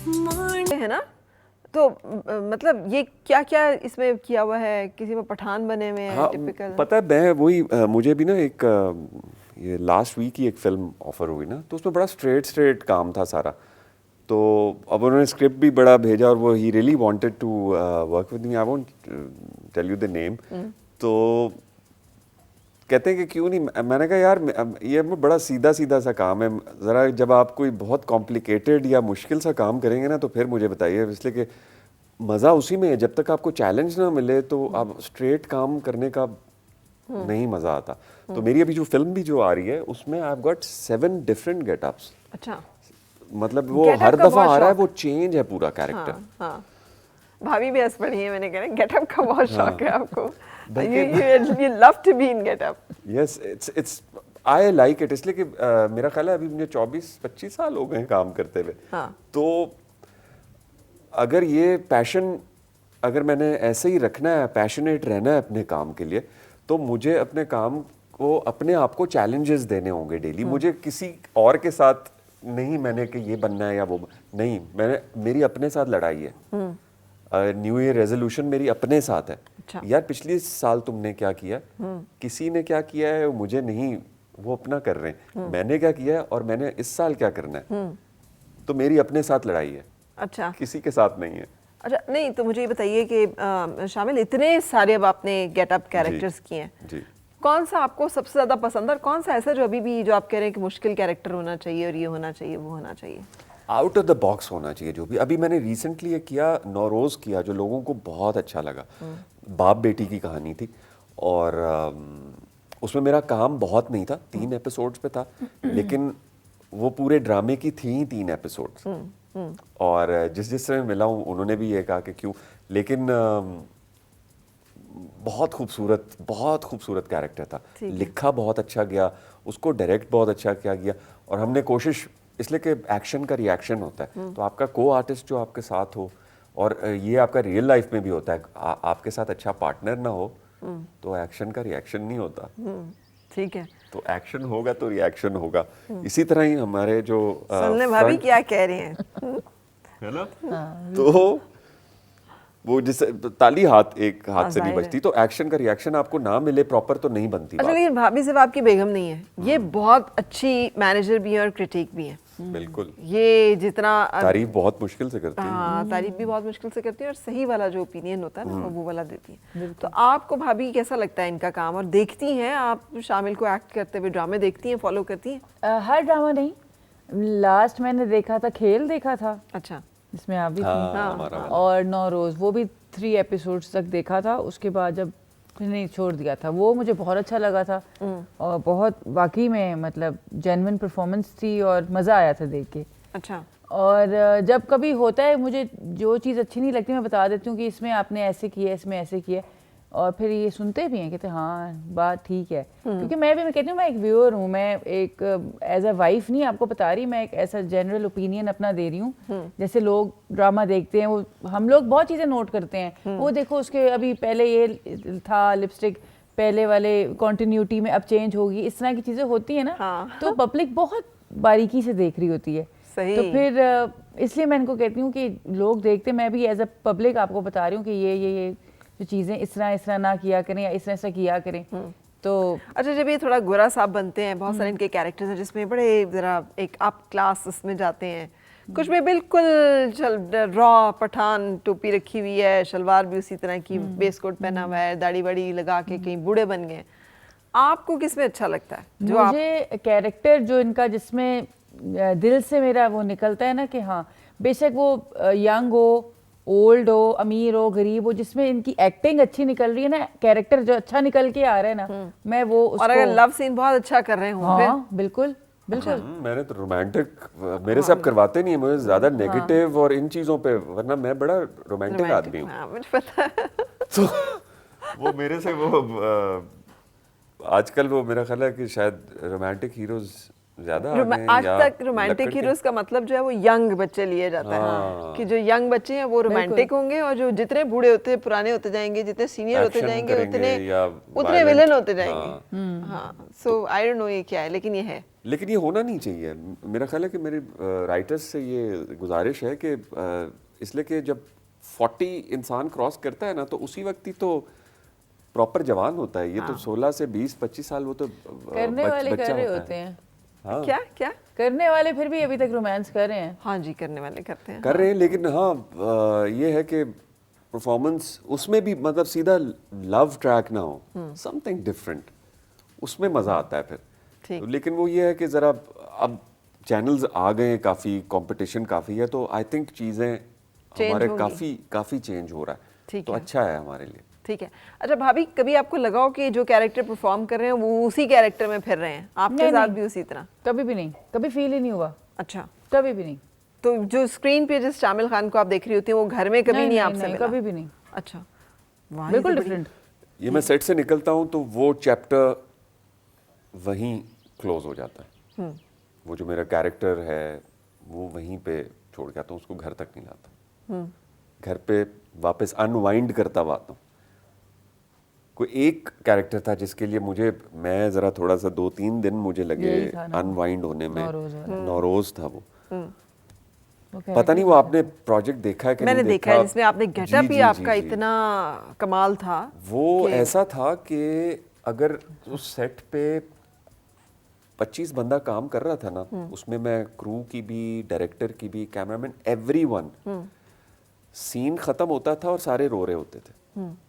है ना। तो मतलब ये क्या क्या इसमें किया हुआ है, किसी में पठान बने हुए हैं? हाँ, टिपिकल पता है मैं वही मुझे भी ना एक ये लास्ट वीक ही एक फिल्म ऑफर हुई ना, तो उसमें बड़ा स्ट्रेट काम था सारा। तो अब उन्होंने स्क्रिप्ट भी बड़ा भेजा और वो ही really wanted to work with me. I won't tell you the name. तो कहते हैं कि क्यों नहीं, मैंने कहा यार ये बड़ा सीधा सा काम है, ज़रा जब आप कोई बहुत कॉम्प्लिकेटेड या मुश्किल सा काम करेंगे ना तो फिर मुझे बताइए, इसलिए कि मज़ा उसी में है। जब तक आपको चैलेंज ना मिले तो आप स्ट्रेट काम करने का नहीं मज़ा आता। तो मेरी अभी जो फिल्म भी जो आ रही है उसमें I have got 7 different getups. अच्छा, मतलब वो Get up हर का दफ़ा बहुत आ रहा है, शौक वो चेंज है पूरा कैरेक्टर। हाँ हाँ। भाभी भी हंस पड़ी है, मैंने कहा गेटअप का बहुत शौक है आपको। बल्कि- you love to be in getup. Yes, it's I like it, इसलिए कि मेरा ख्याल है अभी मुझे 24-25 साल हो गए हैं काम करते हुए। हाँ। तो अगर ये पैशन, अगर मैंने ऐसे ही रखना है, पैशनेट रहना है अपने काम के लिए, तो मुझे अपने काम को, अपने आप को चैलेंजेस देने होंगे डेली। मुझे किसी और के साथ नहीं, मैंने कि ये बनना है या वो नहीं, मैंने मेरी अपने साथ लड़ाई है। न्यू ईयर रेजोल्यूशन मेरी अपने साथ है। अच्छा। यार पिछले साल तुमने क्या किया, किसी ने क्या किया है मुझे नहीं, वो अपना कर रहे हैं। मैंने क्या किया है और मैंने इस साल क्या करना है, तो मेरी अपने साथ लड़ाई है, अच्छा किसी के साथ नहीं है। अच्छा। नहीं तो मुझे ये बताइए कि शामिल इतने सारे अब आपने गेटअप कैरेक्टर्स किए हैं, जी। कौन सा आपको सबसे ज्यादा पसंद है और कौन सा ऐसा जो अभी भी जो आप कह रहे हैं कि मुश्किल कैरेक्टर होना चाहिए और ये होना चाहिए वो होना चाहिए? आउट ऑफ द बॉक्स होना चाहिए जो भी। अभी मैंने रिसेंटली एक किया, नौरोज किया, जो लोगों को बहुत अच्छा लगा। बाप बेटी की कहानी थी और उसमें मेरा काम बहुत नहीं था, 3 एपिसोड्स पे था, लेकिन वो पूरे ड्रामे की थी ही 3 एपिसोड्स। और जिस तरह मिला हूँ उन्होंने भी ये कहा कि क्यों, लेकिन बहुत खूबसूरत कैरेक्टर था, लिखा बहुत अच्छा गया, उसको डायरेक्ट बहुत अच्छा किया गया। और हमने कोशिश, इसलिए कि एक्शन का रिएक्शन होता है, तो आपका को आर्टिस्ट जो आपके साथ हो, और ये आपका रियल लाइफ में भी होता है, आपके साथ अच्छा पार्टनर ना हो तो एक्शन का रिएक्शन नहीं होता। ठीक है, तो एक्शन होगा तो रिएक्शन होगा। इसी तरह ही हमारे जो सुनने भाभी क्या कह रहे हैं है ना, तो वो जिस ताली एक हाथ से नहीं बजती, तो एक्शन का रिएक्शन आपको ना मिले प्रॉपर तो नहीं बनती अच्छा बात। लेकिन भाभी सिर्फ आपकी बेगम नहीं है, ये बहुत अच्छी मैनेजर भी है और क्रिटिक भी है। बिल्कुल, ये जितना तारीफ बहुत मुश्किल से करती है। हाँ, तारीफ भी बहुत मुश्किल से करती है और सही वाला जो ओपिनियन होता है ना वो वाला देती है। तो आपको भाभी कैसा लगता है इनका काम, और देखती हैं आप शामिल को एक्ट करते हुए, ड्रामे देखती हैं, फॉलो करती हैं? हर ड्रामा नहीं, लास्ट मैंने देखा था खेल देखा था। अच्छा, जिसमें आप भी हाँ, थी। और नौरोज वो भी 3 एपिसोड्स तक देखा था, उसके बाद जब नहीं छोड़ दिया था। वो मुझे बहुत अच्छा लगा था और बहुत वाकई में मतलब जेन्युइन परफॉर्मेंस थी और मज़ा आया था देख के। अच्छा। और जब कभी होता है, मुझे जो चीज़ अच्छी नहीं लगती मैं बता देती हूँ कि इसमें आपने ऐसे किया, इसमें ऐसे किया, और फिर ये सुनते भी हैं, कहते हैं हाँ बात ठीक है। क्योंकि मैं कहती हूँ मैं एक व्यूअर हूँ, मैं एक एज अ वाइफ नहीं आपको बता रही, मैं एक ऐसा जनरल ओपिनियन अपना दे रही हूँ। जैसे लोग ड्रामा देखते हैं, वो हम लोग बहुत चीज़ें नोट करते हैं, वो देखो उसके अभी पहले ये था लिपस्टिक, पहले वाले कॉन्टिन्यूटी में अब चेंज होगी, इस तरह की चीज़ें होती है ना। हाँ। तो पब्लिक बहुत बारीकी से देख रही होती है। सही। तो फिर इसलिए मैं इनको कहती हूँ कि लोग देखते, मैं भी एज अ पब्लिक आपको बता रही हूँ कि ये जो चीज़ें इस तरह ना किया करें या इस तरह किया करें। तो अच्छा, जब ये थोड़ा गोरा साहब बनते हैं, बहुत सारे इनके कैरेक्टर्स हैं जिसमें बड़े ज़रा एक अप क्लास उसमें जाते हैं, कुछ में बिल्कुल रॉ पठान, टोपी रखी हुई है, शलवार भी उसी तरह की, बेस कोट पहना हुआ है, दाढ़ी वाड़ी लगा के कहीं बूढ़े बन गए। आपको किसमें अच्छा लगता है? जो मुझे कैरेक्टर जो इनका जिसमें दिल से मेरा वो निकलता है ना कि हाँ, बेशक वो यंग हो, ओल्ड हो, अमीर हो, गरीब हो, जिसमें इनकी एक्टिंग अच्छी निकल रही है ना, कैरेक्टर जो अच्छा निकल के आ रहा है ना, मैं वो उसको... और अगर लव सीन बहुत अच्छा कर रहे हो हाँ बिल्कुल बिल्कुल। मैंने तो रोमांटिक मेरे साथ करवाते नहीं है, मुझे ज्यादा नेगेटिव और इन चीजों पे, वरना मैं बड़ा रोमांटिक आदमी हूँ। हाँ, मुझे पता है। तो वो मेरे से वो आजकल वो मेरा ख्याल है कि शायद रोमांटिक हीरोज ज्यादा आ गए हैं, आज या तक रोमांटिक हीरोज का मतलब जो है वो यंग बच्चे लिए जाता है कि जो यंग बच्चे हैं वो रोमांटिक होंगे, और जो जितने बूढ़े होते पुराने होते जाएंगे, जितने सीनियर होते जाएंगे उतने विलन होते जाएंगे। हाँ, सो आई डोंट नो ये क्या है, लेकिन ये है। लेकिन ये होना नहीं चाहिए। मेरा ख्याल है कि मेरे राइटर्स से ये गुजारिश है कि इसलिए कि जब 40 इंसान क्रॉस करता है ना तो उसी वक्त ही तो प्रॉपर जवान होता है। ये तो 16 से 20-25 साल वो तो करने वाले बच्चा कर रहे होता होते है। हैं। हाँ क्या क्या करने वाले फिर भी अभी तक रोमांस कर रहे हैं। हाँ जी, करने वाले करते हैं। कर रहे हैं, लेकिन हाँ ये है कि परफॉर्मेंस उसमें भी मतलब सीधा लव ट्रैक ना हो, समथिंग डिफरेंट, उसमें मज़ा आता है फिर। ठीक। तो लेकिन वो ये है कि ज़रा अब चैनल्स आ गए हैं, काफ़ी कंपटीशन काफ़ी है, तो आई थिंक चीज़ें हमारे होंगी। काफ़ी चेंज हो रहा है। ठीक तो है। अच्छा है हमारे लिए। ठीक है। अच्छा भाभी, कभी आपको लगा हो कि जो कैरेक्टर परफॉर्म कर रहे हैं वो उसी कैरेक्टर में फिर रहे हैं, आपके नहीं, साथ नहीं। भी उसी तरह? कभी भी नहीं, कभी फील ही नहीं हुआ, अच्छा, कभी भी नहीं। तो जो स्क्रीन पे जिस शामिल खान को आप देख रही होती हैं वो घर में कभी नहीं आपसे मिला? कभी भी नहीं। अच्छा, वाह, ये बिल्कुल तो बड़ी- डिफरेंट। ये मैं सेट से निकलता हूँ तो वो चैप्टर वहीं क्लोज हो जाता है। वो जो मेरा कैरेक्टर है वो वहीं पे छोड़ के आता हूँ, उसको घर तक नहीं लाता। घर पे वापस अनवाइंड करता हुआ आता हूँ। कोई एक कैरेक्टर था जिसके लिए मैं ज़रा थोड़ा सा 2-3 दिन मुझे लगे यही था ना, अनवाइंड होने में। नौरोज वाला। नौरोज था वो। वो पता नहीं वो आपने प्रोजेक्ट देखा है कि मैंने नहीं देखा है जिसमें आपने गेटअप ही जी, आपका जी। इतना कमाल था। वो कि- ऐसा था कि अगर उस सेट पे 25 बंदा काम कर रहा था ना, उसमें मैं क्रू की भी, डायरेक्टर की भी, कैमरामैन, एवरीवन, सीन खत्म होता था और सारे रो रहे होते थे।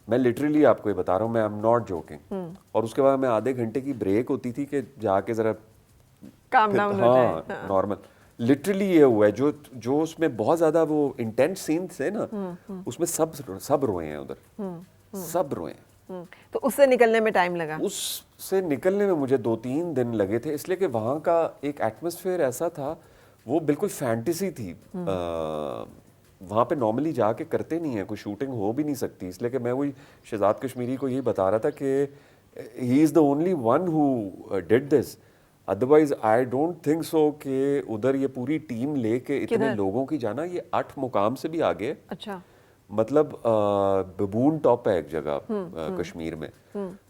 मैं लिटरली आपको ये बता रहा हूँ, मैं आई एम नॉट जोकिंग। और उसके बाद मैं आधे घंटे की ब्रेक होती थी कि जाके जरा काम डाउन हो हाँ जाए। नॉर्मल। लिटरली ये हुआ है, जो उसमें बहुत ज्यादा वो इंटेंस सीन थे ना, उसमें सब रोए हैं उधर, सब रोए हैं। तो उससे निकलने में टाइम लगा? उससे निकलने में मुझे 2-3 दिन लगे थे, इसलिए कि वहाँ का एक एटमॉस्फेयर ऐसा था, वो बिल्कुल फैंटेसी थी। वहाँ पे नॉर्मली जाके करते नहीं है, कोई शूटिंग हो भी नहीं सकती, इसलिए कि मैं वही शहजाद कश्मीरी को यही बता रहा था कि he is the only one who did this, otherwise I don't think so कि उधर ये पूरी टीम लेके इतने लोगों की जाना, ये 8 मुकाम से भी आगे। अच्छा, मतलब बबून टॉप है एक जगह कश्मीर में,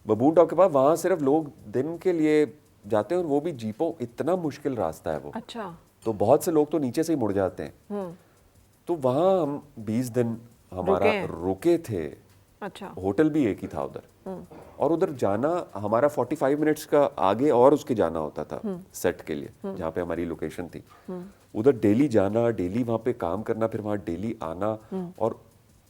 बबून टॉप के पास, वहाँ सिर्फ लोग दिन के लिए जाते हैं और वो भी जीपों, इतना मुश्किल रास्ता है वो। अच्छा। तो बहुत से लोग तो नीचे से ही मुड़ जाते हैं। तो वहाँ हम 20 दिन हमारा रुके थे। अच्छा। होटल भी एक ही था उधर, और उधर जाना हमारा 45 मिनट्स का आगे और उसके जाना होता था सेट के लिए, जहाँ पे हमारी लोकेशन थी। उधर डेली जाना, डेली वहाँ पे काम करना, फिर वहाँ डेली आना, और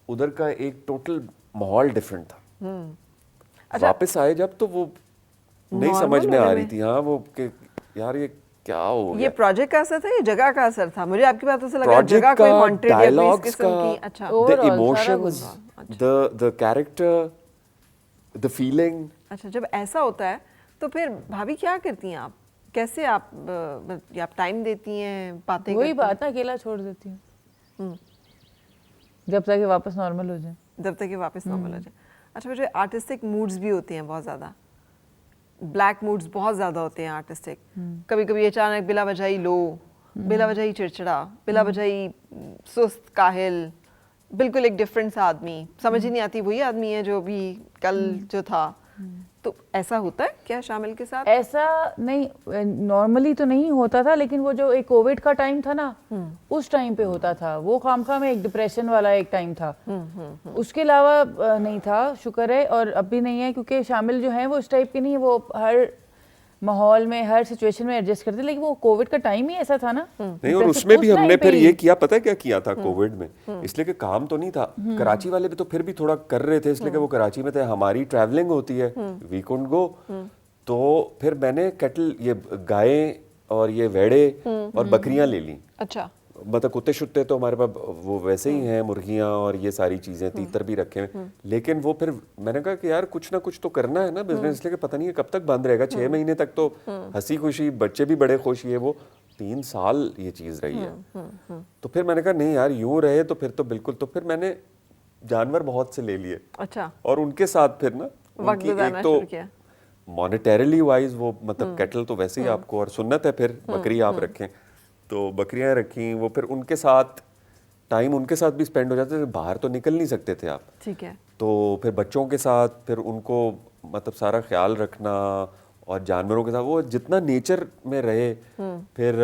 उधर का एक टोटल माहौल डिफरेंट था। वापस आए जब तो वो नहीं समझ में आ रही थी, हाँ वो कि यार ये क्या हो गया। ये प्रोजेक्ट का असर था या जगह का असर था? मुझे आपकी बातों से लगा जगह कोई हॉन्टेड या कोई इस किस्म की। अच्छा, the emotions, the character, the feeling। अच्छा, जब ऐसा होता है तो फिर भाभी क्या करती हैं आप? कैसे आप टाइम देती हैं, बातें वही करती बात ना, अकेला छोड़ देती हूँ जब तक ये वापस नॉर्मल हो जाए। हैं, जब तक ये वापस नॉर्मल हो जाए। अच्छा, मुझे आर्टिस्टिक मूड्स भी होते हैं बहुत ज़्यादा, ब्लैक मूड्स बहुत ज़्यादा होते हैं आर्टिस्टिक। कभी कभी अचानक बिला वजह ही लो, बिला वजह ही चिड़चिड़ा, बिला वजह ही सुस्त, काहिल, बिल्कुल एक डिफरेंट सा आदमी, समझ ही नहीं आती वही आदमी है जो भी कल जो था। तो ऐसा होता है क्या शामिल के साथ? ऐसा नहीं, नॉर्मली तो नहीं होता था, लेकिन वो जो एक कोविड का टाइम था ना, उस टाइम पे होता था वो खामखा में, एक डिप्रेशन वाला एक टाइम था। उसके अलावा नहीं था, शुक्र है, और अब भी नहीं है, क्योंकि शामिल जो है वो इस टाइप के नहीं है, वो हर माहौल में, हर सिचुएशन में एडजस्ट करते, लेकिन वो कोविड का टाइम ही ऐसा था ना। नहीं, और उसमें भी हमने फिर ये किया, पता है क्या किया था कोविड में, इसलिए कि काम तो नहीं था। कराची वाले भी तो फिर भी थोड़ा कर रहे थे, इसलिए कि वो कराची में थे, हमारी ट्रैवलिंग होती है, वी कुडंट गो। तो फिर मैंने केटल, ये गायें और ये वेड़े और बकरियां ले ली। अच्छा, मतलब कुत्ते शुत्ते तो हमारे पास वो वैसे ही हैं, मुर्गियां और ये सारी चीजें, तीतर भी रखे हैं। लेकिन वो फिर मैंने कहा कि यार कुछ ना कुछ तो करना है ना बिजनेस, इसलिए कि पता नहीं है कब तक बंद रहेगा। 6 महीने तक तो हंसी खुशी, बच्चे भी बड़े खुश, ये वो 3 साल ये चीज रही है। तो फिर मैंने कहा नहीं यार, यूं रहे तो फिर तो बिल्कुल। तो फिर मैंने जानवर बहुत से ले लिए। अच्छा, और उनके साथ फिर ना वक्त गुजारना एक तो शुरू किया। मॉनेटरीली वाइज वो, मतलब केटल तो वैसे ही आपको, और सुन्नत है फिर बकरी आप रखें, तो बकरियां रखी। वो फिर उनके साथ टाइम, उनके साथ भी स्पेंड हो जाता है, बाहर तो निकल नहीं सकते थे आप। ठीक है। तो फिर बच्चों के साथ फिर उनको मतलब सारा ख्याल रखना, और जानवरों के साथ वो जितना नेचर में रहे, फिर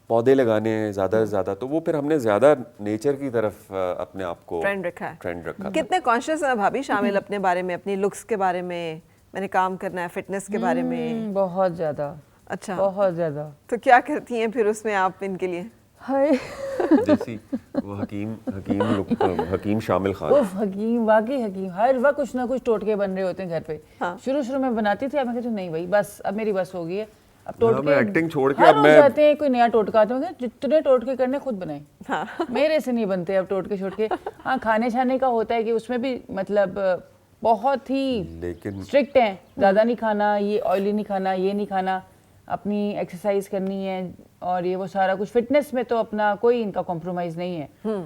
पौधे लगाने ज़्यादा से ज़्यादा, तो वो फिर हमने ज़्यादा नेचर की तरफ अपने आप को ट्रेंड रखा है। ट्रेंड रखा था। कितने कॉन्शियस है भाभी शामिल अपने बारे में, अपनी लुक्स के बारे में, मैंने काम करना है, फिटनेस के बारे में? बहुत ज्यादा, अच्छा, बहुत ज्यादा। तो क्या करती हैं फिर उसमें आप इनके लिए? हाय देसी वो हकीम शामिल खान। उफ, हकीम, वाकई हकीम। हर वक्त कुछ ना कुछ टोटके बन रहे होते हैं घर पे। हाँ। शुरू में बनाती थी, अब मैं कहती हूँ नहीं भाई बस अब मेरी बस हो गई है। अब मैं टोटके एक्टिंग छोड़ के हर अब रोज मैं जाते हैं, कोई नया टोटका आते होंगे, जितने टोटके करने खुद बनाए। हाँ। मेरे से नहीं बनते अब टोटके छोटके। हाँ, खाने छाने का होता है कि उसमें भी मतलब बहुत ही लेकिन स्ट्रिक्ट हैं, ज़्यादा नहीं खाना, ये ऑयली नहीं खाना, ये नहीं खाना, अपनी एक्सरसाइज करनी है और ये वो सारा कुछ। फिटनेस में तो अपना कोई इनका कॉम्प्रोमाइज़ नहीं है,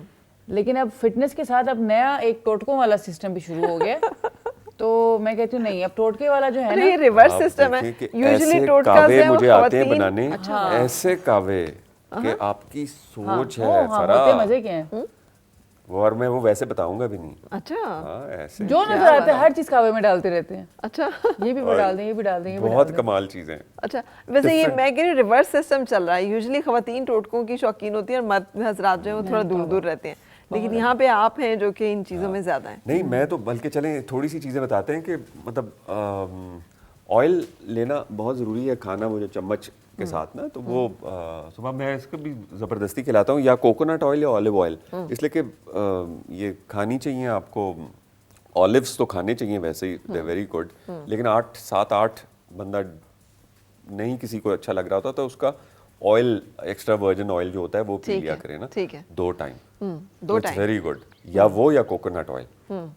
लेकिन अब फिटनेस के साथ अब नया एक टोटकों वाला सिस्टम भी शुरू हो गया। तो मैं कहती हूँ नहीं, अब टोटके वाला जो है अरे ये ना, रिवर्स आप सिस्टम है। देखिए कि यूजुअली ऐसे टोटका कावे मुझे आते हैं बनाने, अच्छा। ऐसे कावे कि आपकी सोच हाँ, है हाँ, फरा। होते मजे के हैं। वो और मैं वो वैसे बताऊंगा भी नहीं। अच्छा, हाँ ऐसे जो नजर आता है हर चीज कावे में डालते रहते हैं। अच्छा। ये भी डाल दें, ये भी डाल दें, ये भी डाल बहुत दें। कमाल चीजें हैं। अच्छा, वैसे ये मैं कह रही हूँ रिवर्स सिस्टम चल रहा है। यूजुअली खवातीन टोटकों की शौकीन होती है और मर्द हजरात जो है वो थोड़ा दूर दूर रहते हैं, लेकिन यहाँ पे आप हैं जो कि इन चीज़ों में ज़्यादा हैं। नहीं मैं तो बल्कि चलें थोड़ी सी चीज़ें बताते हैं कि मतलब ऑयल लेना बहुत ज़रूरी है, खाना मुझे चम्मच के साथ ना, तो वो सुबह मैं इसको भी ज़बरदस्ती खिलाता हूँ, या कोकोनट ऑयल या ऑलिव ऑयल, इसलिए कि ये खानी चाहिए आपको। ऑलिव्स तो खाने चाहिए वैसे ही, दे वेरी गुड, लेकिन 7-8 बंदा नहीं किसी को अच्छा लग रहा होता तो उसका ऑयल, एक्स्ट्रा वर्जिन ऑयल जो होता है वो पी ठीक लिया है, करें ना, ठीक है। 2 टाइम, 2 टाइम। वेरी गुड, या वो या कोकोनट ऑयल।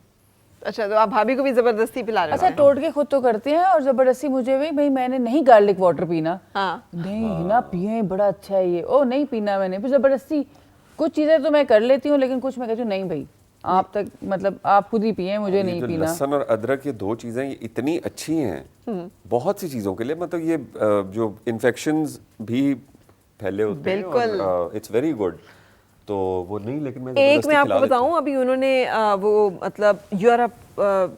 अच्छा, तो आप भाभी को भी जबरदस्ती पिला रहे अच्छा, हो? टोटके खुद तो करते हैं और जबरदस्ती मुझे भी, भाई मैंने नहीं गार्लिक वाटर पीना, हाँ। नहीं ना पिए, बड़ा अच्छा है ये, ओ नहीं पीना मैंने, फिर जबरदस्ती कुछ चीजें तो मैं कर लेती हूँ, लेकिन कुछ मैं कहती हूँ नहीं भाई आप तक, मतलब आप खुद ही पिए, मुझे नहीं जो पीना। लहसुन और अदरक, ये 2 चीजें ये इतनी अच्छी हैं बहुत सी चीजों के लिए, मतलब ये जो इन्फेक्शंस भी फैले होते हैं, बिल्कुल। और इट्स वेरी गुड, तो वो नहीं, लेकिन मैं एक जबरदस्ती मैं आपको खिला देता हूँ। बताऊं, अभी उन्होंने वो मतलब यूरोप,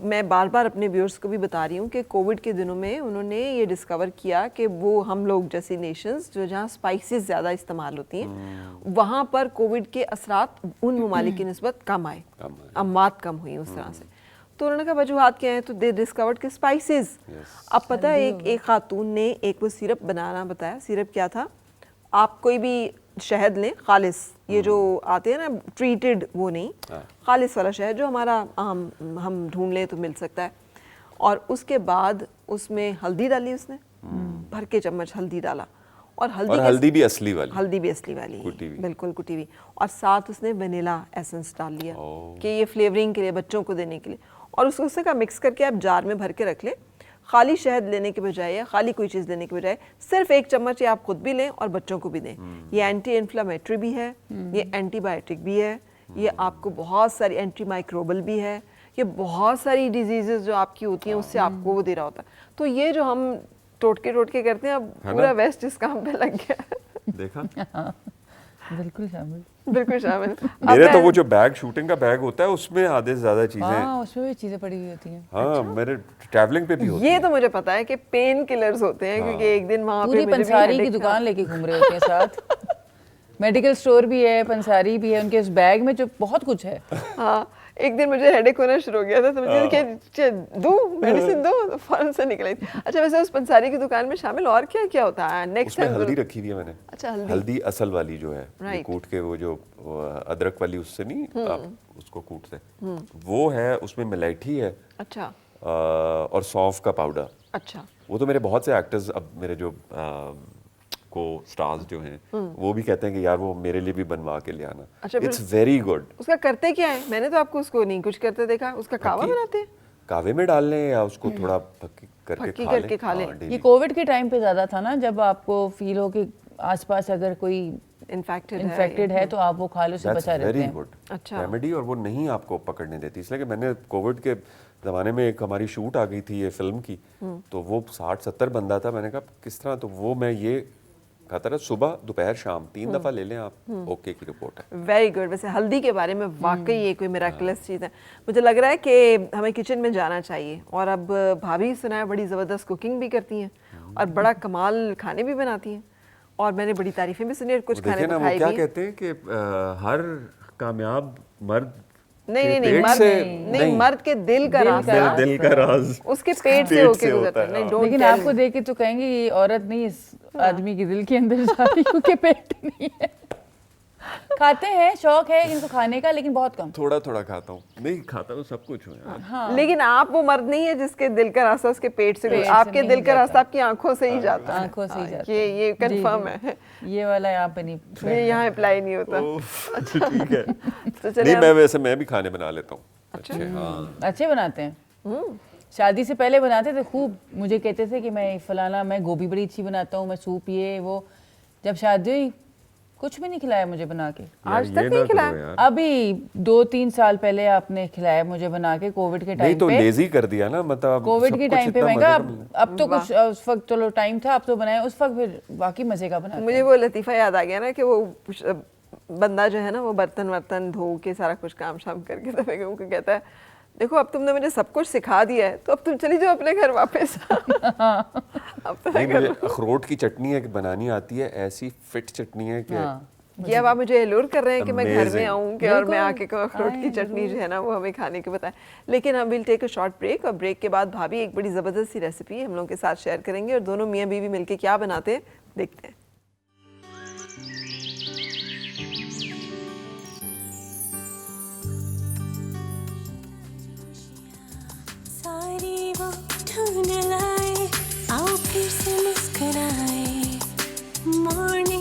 मैं बार बार अपने व्यूअर्स को भी बता रही हूँ कि कोविड के दिनों में उन्होंने ये डिस्कवर किया कि वो हम लोग जैसी नेशंस जो जहाँ स्पाइसेस ज़्यादा इस्तेमाल होती हैं, वहाँ पर कोविड के असरात उन ममालिक की निस्बत कम आए, अमवात कम हुई उस तरह से। तो उन्होंने कहा वजूहात क्या है, तो दे डिस्कवर्ड के स्पाइसेस। अब पता है एक खातून ने एक वो सिरप बनाना बताया। सिरप क्या था, आप कोई भी शहद लें खालिस, ये जो आते हैं ना ट्रीटेड, वो नहीं, खालिस वाला शहद जो हमारा आम हम ढूंढ लें तो मिल सकता है, और उसके बाद उसमें हल्दी डाली उसने, भर के चम्मच हल्दी डाला, और हल्दी भी असली वाली, हल्दी भी असली वाली, कुटी हुई। बिल्कुल कुटी हुई, और साथ उसने वनीला एसेंस डाल लिया कि ये फ्लेवरिंग के लिए, बच्चों को देने के लिए, और उसको उसने कहा मिक्स करके आप जार में भर के रख लें। खाली शहद लेने के बजाय या खाली कोई चीज़ लेने के बजाय सिर्फ 1 चम्मच ये आप खुद भी लें और बच्चों को भी दें। ये एंटी इन्फ्लामेटरी भी है, ये एंटीबायोटिक भी है, ये आपको बहुत सारी एंटी माइक्रोबल भी है, ये बहुत सारी डिजीजेस जो आपकी होती हैं उससे आपको वो दे रहा होता है। तो ये जो हम टोटके करते हैं, अब पूरा वेस्ट इस काम पे लग गया। देखा बिल्कुल शामिल, बिल्कुल शामिल। मेरे तो वो जो बैग, शूटिंग का बैग होता है, उसमें आधे से ज्यादा चीजें, हाँ उसमें भी चीजें पड़ी हुई होती हैं। हाँ मेरे ट्रैवलिंग पे भी होती ये है। तो मुझे पता है कि पेन किलर्स होते हैं, क्योंकि एक दिन वहाँ पे पूरी मुझे भी पंसारी की headache था। दुकान लेके घूम रहे होते हैं साथ। मेडिकल स्टोर भी है, पंसारी भी है, उनके उस बैग में जो बहुत कुछ है। हाँ, एक दिन मुझे हेडेक होना शुरू हो गया था, तो मुझे कि दूं मेडिसिन दूं, तो फौरन से निकल आई थी। अच्छा, वैसे उस पंसारी की दुकान में शामिल और क्या क्या होता है नेक्स्ट उसमें हल्दी रखी हुई है मैंने। अच्छा, हल्दी असल वाली जो है, ये Right. कूट के, वो जो अदरक वाली उससे नहीं आप उसको कूटते, वो है, उसमें मिलायठी है, अच्छा और सौंफ का पाउडर। अच्छा वो तो मेरे बहुत से एक्टर्स, अब मेरे जो को स्टार्स जो हैं, वो भी कहते हैं कि यार वो मेरे लिए भी बनवा के ले आना। अच्छा, फिर- इट्स वेरी गुड। उसका करते क्या है? मैंने तो आपको उसको नहीं कुछ करते देखा। उसका कावा बनाते हैं, कावे में डाल लें या उसको थोड़ा फक्की करके फक्की खा करके लें। खा लें। हाँ, ये daily। कोविड के टाइम पे ज्यादा था ना, जब आपको फील हो कि आसपास अगर कोई इन्फेक्टेड है तो आप वो खा लो, उससे That's बचा रहते very हैं। good अच्छा। रेमेडी, और वो नहीं आपको पकड़ने देती। इसलिए कि मैंने कोविड के ज़माने में एक हमारी शूट आ गई थी ये फिल्म की, तो वो 60-70 बंदा था। मैंने कहा किस तरह, तो वो मैं ये खाता रहा, सुबह दोपहर शाम 3 दफ़ा ले लें आप, ओके की रिपोर्ट है। Very good. वैसे हल्दी के बारे में वाकई ये कोई मिराकुलस चीज़ है। मुझे लग रहा है कि हमें किचन में जाना चाहिए। और अब भाभी सुना है बड़ी ज़बरदस्त कुकिंग भी करती हैं और बड़ा कमाल खाने भी बनाती हैं, और मैंने बड़ी तारीफें भी सुनी और कुछ खाने देखिए ना, तो वो खाए क्या भी। कहते हैं कि हर कामयाब मर्द नहीं के पेट मर्द से नहीं, मर्द के दिल का रास्ता दिल का राज उसके पेट से होके गुजरता है। नहीं, don't लेकिन tell आपको me। देख के तो कहेंगे ये औरत नहीं इस आदमी के दिल के अंदर जा रही क्योंकि पेट नहीं है। खाते हैं, शौक है इनको खाने का, लेकिन बहुत कम। थोड़ा थोड़ा खाता हूँ, नहीं खाता तो सब कुछ हूँ यार। हाँ, लेकिन आप वो मर्द नहीं है जिसके दिल का रास्ता उसके पेट से पेट से आपके नहीं दिल का जाता। रास्ता आपकी आंखों से ही जाता है। आंखों से ही जाता ये जी, कंफर्म जी। है। ये वाला यहाँ पे नहीं ये यहाँ अप्लाई नहीं होता। ठीक है। तो चलिए नहीं, हम- मैं वैसे मैं भी खाने बना लेता हूँ अच्छे। हाँ, अच्छे बनाते हैं। शादी से पहले बनाते थे खूब, मुझे कहते थे कि मैं फलाना, मैं गोभी बड़ी अच्छी बनाता हूँ, मैं सूप ये वो। जब शादी हुई कुछ भी नहीं खिलाया मुझे बना के। आज यार, तक ये नहीं ना खिलाया? करो यार। अभी 2-3 साल पहले आपने खिलाया मुझे बना के, कोविड के नहीं टाइम तो पे। लेजी कर दिया ना, मतलब कोविड सब के कुछ टाइम पे इतना मैं मजे कहा का मिला। अब तो कुछ उस वक्त चलो टाइम था, अब तो बनाया, उस वक्त फिर बाकी मजे का बना। मुझे वो लतीफ़ा याद आ गया ना कि वो बंदा जो है ना वो बर्तन वर्तन धो के सारा कुछ काम शाम करके तब उनको कहता है देखो अब तुमने मुझे सब कुछ सिखा दिया है तो अब तुम चली जाओ अपने घर वापस। अब तो नहीं, मुझे अखरोट की चटनी है कि बनानी आती है, ऐसी फिट चटनी है कि हाँ, ये अब आप मुझे एलोर कर रहे हैं कि मैं घर में Amazing. आऊँ कि और मैं बिल्कुल, आके को अखरोट की आएं, चटनी जो है ना वो हमें खाने के बताएं। लेकिन हम will take a short break, और ब्रेक के बाद भाभी एक बड़ी ज़बरदस्त सी रेसिपी हम लोगों के साथ शेयर करेंगे, और दोनों मियाँ बीवी मिलके क्या बनाते हैं देखते हैं। सारी वो ढूंढ लाए, आओ फिर से मुस्कुराए, मॉर्निंग